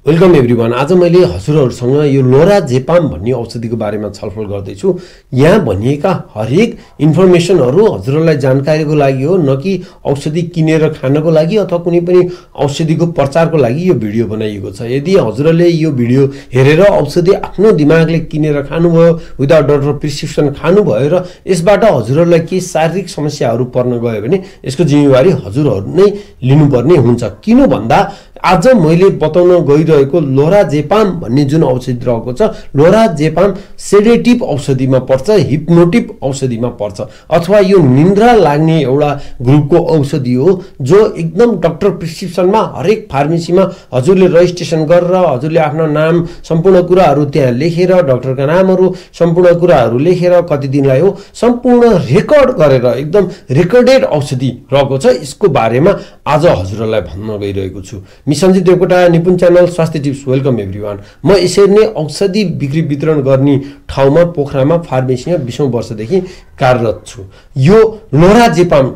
Welcome everyone. आज मैले हजुरहरुसँग यो लोराजेपाम भन्ने औषधिको बारेमा छलफल गर्दै छु। यहाँ भनिएका हरेक इन्फर्मेसनहरु हजुरहरुलाई जानकारीको लागि हो, न कि औषधि किनेर खानको लागि अथवा कुनै पनि औषधिको प्रचारको लागि यो भिडियो बनाइएको छ। यदि हजुरहरुले यो भिडियो हेरेर औषधि आफ्नो दिमागले किनेर खानुभयो, विदाउट डक्टर प्रिस्क्रिप्सन खानुभयो र यसबाट हजुरहरुलाई के शारीरिक समस्याहरु पर्न गयो भने यसको जिम्मेवारी हजुरहरु नै लिनुपर्ने हुन्छ। किन भन्दा आज मैले बताउन गइरहेको लोराजेपाम भन्ने जुन औषधि रहेको छ, लोराजेपाम सेडेटिभ औषधिमा पर्छ, हिप्नोटिभ औषधिमा पर्छ अथवा यो निन्द्रा लाग्ने एउटा ग्रुपको औषधि हो, जो एकदम डक्टर प्रिस्क्रिप्सनमा हरेक फार्मेसीमा हजुरले रजिस्ट्रेसन गरेर हजुरले आफ्नो नाम सम्पूर्ण कुराहरू त्यहाँ लेखेर, डाक्टरका नामहरू सम्पूर्ण कुराहरू लेखेर कति दिनलाई हो सम्पूर्ण रेकर्ड गरेर एकदम रेकर्डेड औषधि रहेको छ। यसको बारेमा आज हजुरलाई भन्न गइरहेको छु। सञ्जित देवकोटा निपुण च्यानल स्वास्थ्य टिप्स। Welcome everyone. म यसरी नै औषधि बिक्री वितरण गर्ने ठाउँमा पोखरामा फार्मेसीमा 20औं वर्षदेखि कार्यरत छु। यो लोराजेपाम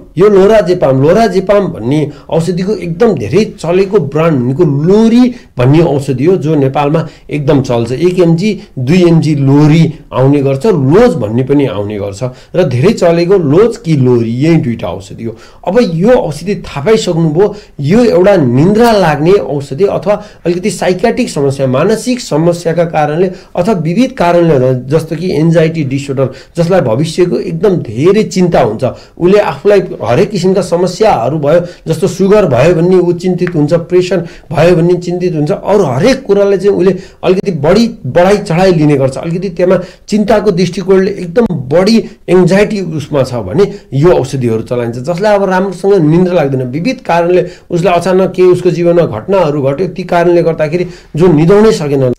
भन्ने औषधिको एकदम धेरै चलेको ब्रान्ड भनेको लोरी भन्ने औषधि हो, जो नेपालमा एकदम चल्छ। 1 mg 2 mg लोरी आउने गर्छ, लोज भन्ने पनि आउने गर्छ र धेरै चलेको लोज कि लोरी यही दुईटा औषधि हो। अब यो औषधि थाहा पाइसक्नुभयो, यो एउटा निन्द्रा लाग्ने औषधि अथवा अलिकति साइकियाट्रिक समस्या, मानसिक समस्याका कारणले अथवा विविध कारणले, जस्तो कि एन्जाइटी डिसअर्डर, जसलाई भविष्यको एकदम धेरै चिन्ता हुन्छ, उले आफूलाई हरेक किसिमका समस्याहरू भयो, जस्तो सुगर भयो भन्ने उ चिन्तित हुन्छ, प्रेसर भयो भन्ने चिन्तित हुन्छ, अरू हरेक कुराले चाहिँ उले अलिकति बढाइ चढाइ लिने गर्छ। अलिकति त्यसमा चिन्ताको दृष्टिकोणले एकदम बढी एङ्जाइटी उसमा छ भने यो औषधिहरू चलाइन्छ, जसलाई अब राम्रोसँग निन्द्रा लाग्दैन, विविध कारणले उसलाई अचानक के उसको जीवनमा घटनाहरू घट्यो, ती कारणले गर्दाखेरि जो निदाउनै सकेन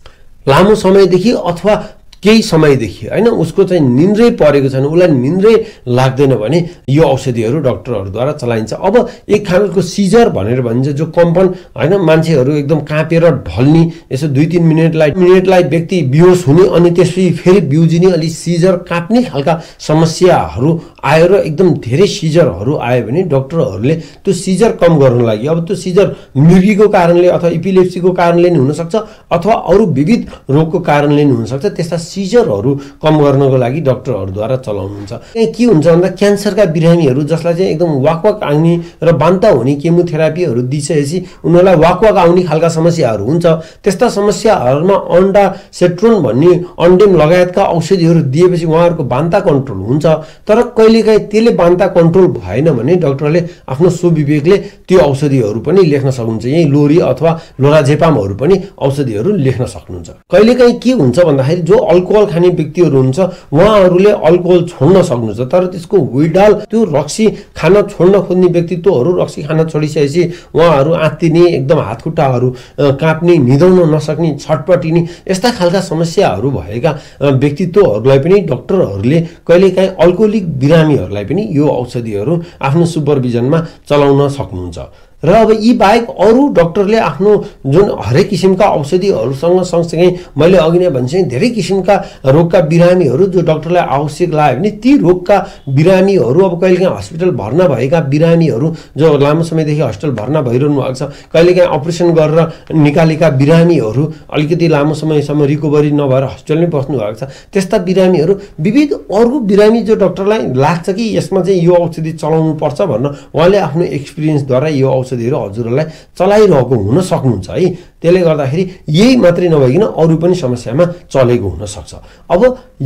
लामो समयदेखि अथवा केही समयदेखि हैन, उसको चाहिँ निन्द्रै परेको छैन, उसलाई निन्द्रै लाग्दैन भने यो औषधिहरू डाक्टरहरूद्वारा चलाइन्छ। अब एक खालको सिजर भनेर भनिन्छ, जो कम्पन हैन, मान्छेहरू एकदम काँपेर ढल्ने, यसो 2-3 मिनेटलाई व्यक्ति बेहोस हुने अनि त्यसपछि फेरि बिउजिने, अलि सिजर काट्ने खालका समस्याहरू आयो र एकदम धेरै सिजरहरू आयो भने डाक्टरहरूले त्यो सिजर कम गर्न लागि, अब त्यो सिजर मृगीको कारणले अथवा इपिलेप्सीको कारणले नि हुनसक्छ अथवा अरू विविध रोगको कारणले नि हुनसक्छ, त्यस्ता सिजरहरू कम गर्नको लागि डाक्टरहरूद्वारा चलाउनुहुन्छ। के हुन्छ भन्दा क्यान्सरका बिरामीहरू जसलाई चाहिँ एकदम वाकवाक आउने र बान्ता हुने केमोथेरापीहरू दिइसकेपछि उनीहरूलाई वाकवाक आउने खालका समस्याहरू हुन्छ, त्यस्ता समस्याहरूमा अन्डासेट्रोन भन्ने अन्डेम लगायतका औषधिहरू दिएपछि उहाँहरूको बान्ता कन्ट्रोल हुन्छ। तर कहिलेकाहीँ त्यसले बान्ता कन्ट्रोल भएन भने डाक्टरले आफ्नो सुविवेकले त्यो औषधिहरू पनि लेख्न सक्नुहुन्छ। यही लोरी अथवा लोराजेपामहरू पनि औषधिहरू लेख्न सक्नुहुन्छ। कहिलेकाहीँ के हुन्छ भन्दाखेरि जो अल्कोहल खाने व्यक्तिहरू हुन्छ उहाँहरूले अल्कोहल छोड्न सक्नुहुन्छ, तर त्यसको विडाल त्यो रक्सी खान छोड्न खोज्ने व्यक्तित्वहरू रक्सी खान छोडिसकेपछि उहाँहरू आत्तिने, एकदम हातखुट्टाहरू काँप्ने, निदाउन नसक्ने, छटपटिने, यस्ता खालका समस्याहरू भएका व्यक्तित्वहरूलाई पनि डाक्टरहरूले कहिलेकाहीँ अल्कोहोलिक बिरामीहरूलाई पनि यो औषधिहरू आफ्नो सुपरभिजनमा चलाउन सक्नुहुन्छ। र अब यी बाहेक अरू डाक्टरले आफ्नो जुन हरेक किसिमका औषधिहरूसँग सँगसँगै मैले अघि नै भनिसकेँ, धेरै किसिमका रोगका बिरामीहरू जो डाक्टरलाई आवश्यक लाग्यो भने ती रोगका बिरामीहरू, अब कहिलेकाहीँ हस्पिटल भर्ना भएका बिरामीहरू जो लामो समयदेखि हस्पिटल भर्ना भइरहनु भएको छ, कहिलेकाहीँ अपरेसन गरेर निकालेका बिरामीहरू अलिकति लामो समयसम्म रिकभरी नभएर हस्पिटलमै बस्नु भएको छ, त्यस्ता बिरामीहरू, विविध अरू बिरामी जो डाक्टरलाई लाग्छ कि यसमा चाहिँ यो औषधि चलाउनु पर्छ भन्न उहाँले आफ्नो एक्सपिरियन्सद्वारा यो औषधिहरू हजुरहरूलाई चलाइरहेको हुन सक्नुहुन्छ है। त्यसले गर्दाखेरि यही मात्रै नभइकन अरू पनि समस्यामा चलेको हुन सक्छ। अब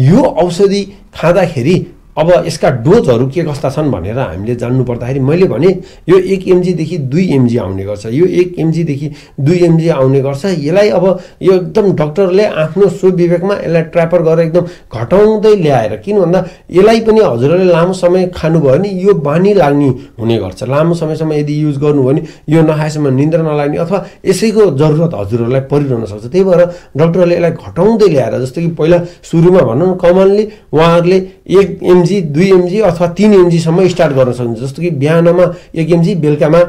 यो औषधि खाँदाखेरि अब यसका डोजहरू के कस्ता छन् भनेर हामीले जान्नु पर्दाखेरि मैले भने यो 1 mg देखि 2 mg आउने गर्छ। यो 1 mg देखि 2 mg आउने गर्छ। यसलाई अब यो एकदम डाक्टरले आफ्नो सुविवेकमा यसलाई ट्र्यापर गरेर एकदम घटाउँदै ल्याएर, किन भन्दा यसलाई पनि हजुरहरूले लामो समय खानुभयो भने यो बानी लाग्ने हुने गर्छ। लामो समयसम्म यदि युज गर्नुभयो भने यो नखाएसम्म निन्द्रा नलाग्ने अथवा यसैको जरुरत हजुरहरूलाई परिरहन सक्छ। त्यही भएर डाक्टरले यसलाई घटाउँदै ल्याएर, जस्तो कि पहिला सुरुमा भनौँ कमनली उहाँहरूले 1 mg 2 mg अथवा 3 mg सम्म स्टार्ट गर्न सक्नुहुन्छ। जस्तो कि बिहानमा 1 mg, बेलुकामा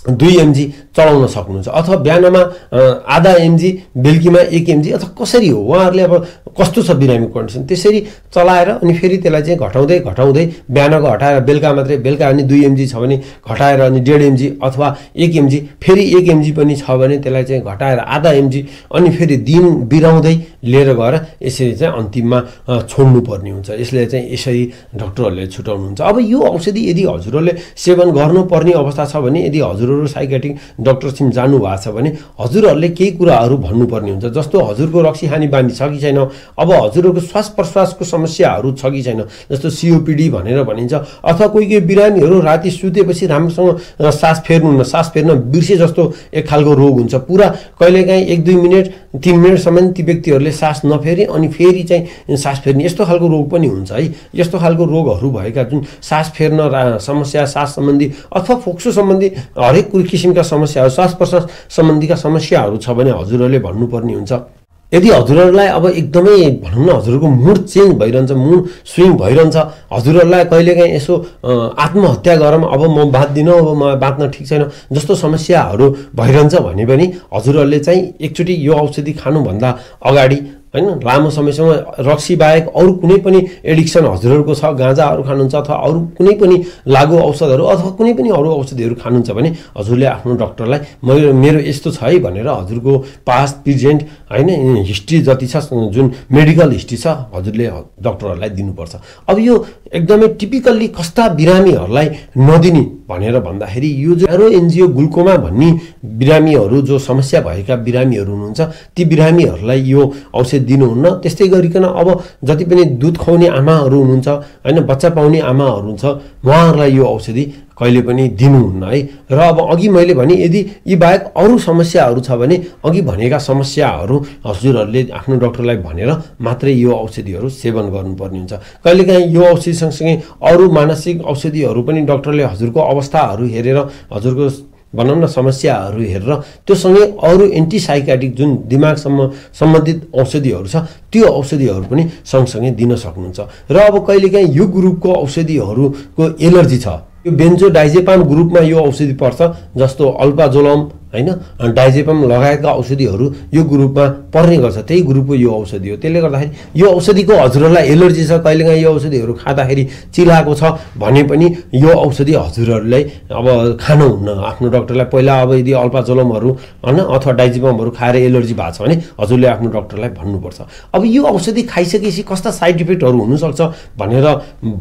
2 mg चलाउन सक्नुहुन्छ अथवा बिहानमा आधा mg बेलुकीमा 1 mg अथवा कसरी हो उहाँहरूले अब कस्तो छ बिरामीको कन्डिसन त्यसरी चलाएर अनि फेरि त्यसलाई चाहिँ घटाउँदै घटाउँदै बिहानको हटाएर बेलुका मात्रै बेलुका अनि 2 mg छ भने घटाएर अनि 1.5 mg अथवा 1 mg फेरि 1 mg पनि छ भने त्यसलाई चाहिँ घटाएर आधा mg अनि फेरि दिन बिराउँदै लिएर गएर यसरी चाहिँ अन्तिममा छोड्नु पर्ने हुन्छ यसले चाहिँ यसरी डाक्टरहरूले छुटाउनुहुन्छ अब यो औषधि यदि हजुरहरूले सेवन गर्नुपर्ने अवस्था छ भने यदि हजुरहरू साइकियाट्रिक डाक्टरसिम जानु भएको छ भने हजुरहरूले केही कुराहरू भन्नुपर्ने हुन्छ जस्तो हजुरको रक्सी खाने बानी छ कि छैन अब हजुरहरूको श्वास प्रश्वासको समस्याहरू छ कि छैन जस्तो COPD भनेर भनिन्छ अथवा कोही बिरामीहरू राति सुतेपछि राम्रोसँग सास फेर्न बिर्से जस्तो एक खालको रोग हुन्छ पुरा कहिलेकाहीँ 1-2 मिनेट 3 मिनेटसम्म ती व्यक्तिहरूले सास नफेरी अनि फेरि चाहिँ सास फेर्ने यस्तो खालको रोग पनि हुन्छ है यस्तो खालको रोगहरू भएका जुन सास फेर्न समस्या सास सम्बन्धी अथवा फोक्सो सम्बन्धी हरेक किसिमका समस्याहरू श्वास प्रश्वास सम्बन्धीका समस्याहरू छ भने हजुरहरूले भन्नुपर्ने हुन्छ यदि हजुरहरूलाई अब एकदमै भनौँ न हजुरको मुड चेन्ज भइरहन्छ मुड स्विङ भइरहन्छ हजुरहरूलाई कहिलेकाहीँ यसो आत्महत्या गरौँ अब म बाँच्दिनँ अब म बाँच्न ठिक छैन जस्तो समस्याहरू भइरहन्छ भने पनि हजुरहरूले चाहिँ एकचोटि यो औषधि खानुभन्दा अगाडि हैन लामो समयसम्म रक्सी बाहेक अरू कुनै पनि एडिक्सन हजुरहरूको छ गाँजाहरू खानुहुन्छ अथवा अरू कुनै पनि लागु औषधहरू अथवा कुनै पनि अरू औषधिहरू खानुहुन्छ भने हजुरले आफ्नो डाक्टरलाई मेरो यस्तो छ है भनेर हजुरको पास्ट प्रेजेन्ट हैन हिस्ट्री जति छ जुन मेडिकल हिस्ट्री छ हजुरले डाक्टरहरूलाई दिनुपर्छ अब यो एकदमै टिपिकल्ली कस्ता बिरामीहरूलाई नदिने भनेर भन्दाखेरि यो जो एनजिओ ग्लुकोमा भन्ने बिरामीहरू जो समस्या भएका बिरामीहरू हुनुहुन्छ ती बिरामीहरूलाई यो औषधि दिनुहुन्न त्यस्तै गरिकन अब जति पनि दुध खुवाउने आमाहरू हुनुहुन्छ हैन बच्चा पाउने आमाहरू हुन्छ उहाँहरूलाई यो औषधि कहिले पनि दिनुहुन्न है र अब अघि मैले भने यदि यी बाहेक अरू समस्याहरू छ भने अघि भनेका समस्याहरू हजुरहरूले आफ्नो डाक्टरलाई भनेर मात्रै यो औषधिहरू सेवन गर्नुपर्ने हुन्छ कहिलेकाहीँ यो औषधि सँगसँगै अरू मानसिक औषधिहरू पनि डाक्टरले हजुरको अवस्थाहरू हेरेर हजुरको भनौँ न समस्याहरू हेरेर त्यो सँगै अरू एन्टिसाइकोटिक जुन दिमागसम्म सम्बन्धित औषधिहरू छ त्यो औषधिहरू पनि सँगसँगै दिन सक्नुहुन्छ र अब कहिलेकाहीँ यो ग्रुपको औषधिहरूको एलर्जी छ यो बेन्जोडाइजेपाम ग्रुपमा यो औषधि पर्छ जस्तो अल्पाजोलम हैन डाइजेपाम लगायतका औषधिहरू यो ग्रुपमा पर्ने गर्छ त्यही ग्रुपको यो औषधि हो त्यसले गर्दाखेरि यो औषधिको हजुरहरूलाई एलर्जी छ कहिलेकाहीँ यो औषधिहरू खाँदाखेरि चिलाएको छ भने पनि यो औषधि हजुरहरूलाई अब खानुहुन्न आफ्नो डाक्टरलाई पहिला अब यदि अल्पाजोलमहरू हैन अथवा डाइजेपामहरू खाएर एलर्जी भएको छ भने हजुरले आफ्नो डाक्टरलाई भन्नुपर्छ अब यो औषधि खाइसकेपछि कस्ता साइड इफेक्टहरू हुनसक्छ भनेर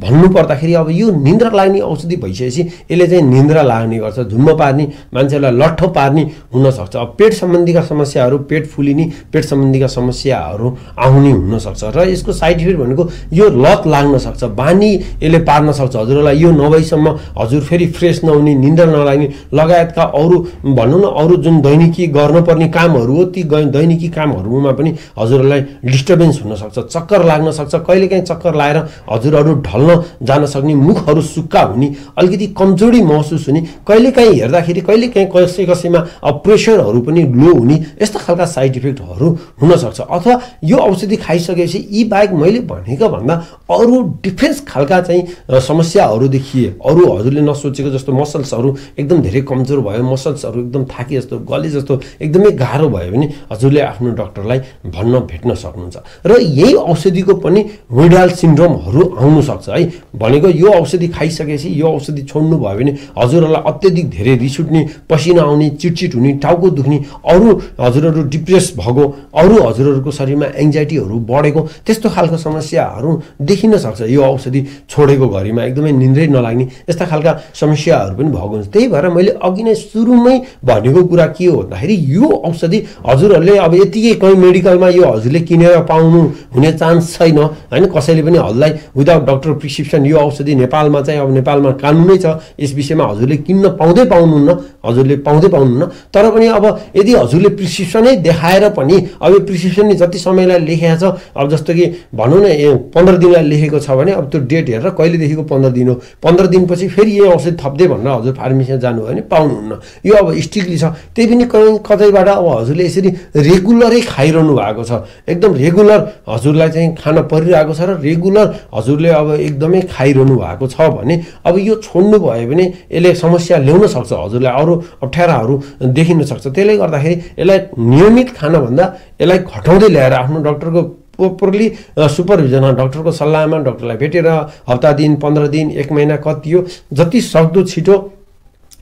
भन्नु पर्दाखेरि अब यो निन्द्रा लाग्ने औषधि भइसकेपछि यसले चाहिँ निन्द्रा लाग्ने गर्छ झुम्म पार्ने मान्छेलाई लट्ठो पार्ने हुन सक्छ अब पेट सम्बन्धीका समस्याहरू पेट फुलिने पेट सम्बन्धीका समस्याहरू आउने हुन सक्छ र यसको साइड इफेक्ट भनेको यो लत लाग्न सक्छ बानी यसले पार्न सक्छ हजुरलाई यो नभएसम्म हजुर फेरि फ्रेस नहुने निन्द्रा नलाग्ने लगायतका अरू भनौँ न अरू जुन दैनिकी गर्नुपर्ने कामहरू हो ती दैनिकी कामहरूमा पनि हजुरलाई डिस्टर्बेन्स हुन सक्छ चक्कर लाग्न सक्छ कहिलेकाहीँ चक्कर लागेर हजुरहरू ढल्न जान सक्ने मुखहरू सुक्खा हुने अलिकति कमजोरी महसुस हुने कहिलेकाहीँ हेर्दाखेरि कहिलेकाहीँ कसैमा अब प्रेसरहरू पनि लो हुने यस्ता खालका साइड इफेक्टहरू हुन सक्छ अथवा यो औषधि खाइसकेपछि यी बाहेक मैले भनेको भन्दा अरू डिफरेन्स खालका चाहिँ समस्याहरू देखिए अरू हजुरले नसोचेको जस्तो मसल्सहरू एकदम धेरै कमजोर भयो मसल्सहरू एकदम थाके जस्तो गले जस्तो एकदमै गाह्रो भयो भने हजुरले आफ्नो डाक्टरलाई भन्न भेट्न सक्नुहुन्छ र यही औषधिको पनि विडाल सिन्ड्रोमहरू आउन सक्छ है भनेको यो औषधि खाइसकेपछि यो औषधि छोड्नु भयो भने हजुरहरूलाई अत्यधिक धेरै रिस उठ्ने पसिना आउने चिटचिट हुने टाउको दुख्ने अरू हजुरहरू डिप्रेस भएको अरू हजुरहरूको शरीरमा एङ्जाइटीहरू बढेको त्यस्तो खालको समस्याहरू देखिन सक्छ यो औषधि छोडेको घरीमा एकदमै निन्द्रै नलाग्ने यस्ता खालका समस्याहरू पनि भएको हुन्छ त्यही भएर मैले अघि नै सुरुमै भनेको कुरा के हो भन्दाखेरि यो औषधि हजुरहरूले अब यतिकै कहीँ मेडिकलमा यो हजुरले किनेर पाउनु हुने चान्स छैन हैन कसैले पनि हजुरलाई विदाउट डक्टर प्रिस्क्रिप्सन यो औषधि नेपालमा चाहिँ अब नेपालमा कानुनै छ यस विषयमा हजुरले किन्न पाउँदै पाउनुहुन्न हजुरले पाउँदै पाउनुहुन्न तर पनि अब यदि हजुरले प्रिस्क्रिप्सनै देखाएर पनि अब यो प्रिस्क्रिप्सनले जति समयलाई लेखेको छ, अब जस्तो कि भनौँ न 15 दिनलाई लेखेको छ भने अब त्यो डेट हेरेर कहिलेदेखिको 15 दिन हो, 15 दिनपछि फेरि यही औषधि थप्दै भनेर हजुर फार्मेसीमा जानुभयो भने पाउनुहुन्न। यो अब स्ट्रिक्टली छ। त्यही पनि कतैबाट अब हजुरले यसरी रेगुलरै खाइरहनु भएको छ, एकदम रेगुलर हजुरलाई चाहिँ खान परिरहेको छ र रेगुलर हजुरले अब एकदमै खाइरहनु भएको छ भने अब यो छोड्नु भयो भने यसले समस्या ल्याउन सक्छ, हजुरलाई अरू अप्ठ्याराहरू देखिन सक्छ। त्यसले गर्दाखेरि यसलाई नियमित खानभन्दा यसलाई घटाउँदै ल्याएर आफ्नो डाक्टरको प्रोपरली सुपरभिजनमा, डाक्टरको सल्लाहमा, डाक्टरलाई भेटेर हप्ता दिन, 15 दिन, 1 महिना कति हो जति सक्दो छिटो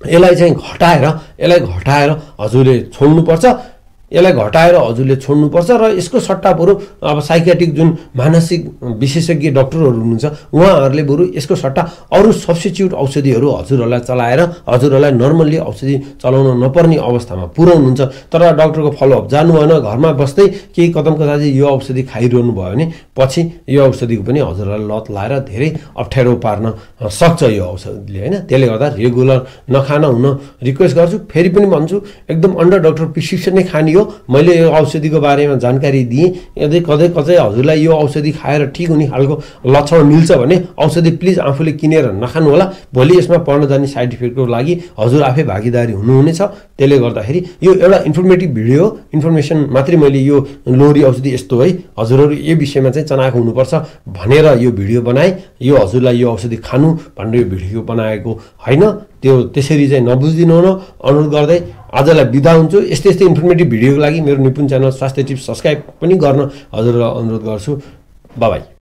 यसलाई चाहिँ घटाएर हजुरले छोड्नुपर्छ। यसलाई घटाएर हजुरले छोड्नुपर्छ र यसको सट्टा बरु अब साइकियाट्रिक जुन मानसिक विशेषज्ञ डाक्टरहरू हुनुहुन्छ उहाँहरूले बरु यसको सट्टा अरू सब्स्टिट्युट औषधिहरू हजुरहरूलाई चलाएर हजुरहरूलाई नर्मल्ली औषधि चलाउन नपर्ने अवस्थामा पुर्याउनुहुन्छ। तर डाक्टरको फलोअप जानु भएन, घरमा बस्दै केही कदम कदाचित यो औषधि खाइरहनु भयो भने पछि यो औषधिको पनि हजुरलाई लत लाएर धेरै अप्ठ्यारो पार्न सक्छ यो औषधिले, होइन। त्यसले गर्दा रेगुलर नखान हुन रिक्वेस्ट गर्छु। फेरि पनि भन्छु, एकदम अन्डर डाक्टर प्रिस्क्रिप्सन नै खाने हो। मैले यो औषधिको बारेमा जानकारी दिएँ। यदि कतै हजुरलाई यो औषधि खाएर ठिक हुने खालको लक्षण मिल्छ भने औषधि प्लिज आफूले किनेर नखानु होला। भोलि यसमा पर्न जाने साइड इफेक्टको लागि हजुर आफै भागीदारी हुनुहुनेछ। त्यसले गर्दाखेरि यो एउटा इन्फर्मेटिभ भिडियो हो, इन्फर्मेसन मात्रै। मैले यो लोरी औषधि यस्तो है, हजुरहरू यो विषयमा चाहिँ चनाखो हुनुपर्छ भनेर यो भिडियो बनाएँ। यो हजुरलाई यो औषधि खानु भनेर यो भिडियो बनाएको होइन। त्यो त्यसरी चाहिँ नबुझिदिनु हुन अनुरोध गर्दै आजलाई बिदा हुन्छु। यस्तै इन्फर्मेटिभ भिडियोको लागि मेरो निपुण च्यानल स्वास्थ्य टिप्स सब्सक्राइब पनि गर्न हजुरलाई अनुरोध गर्छु। बाई।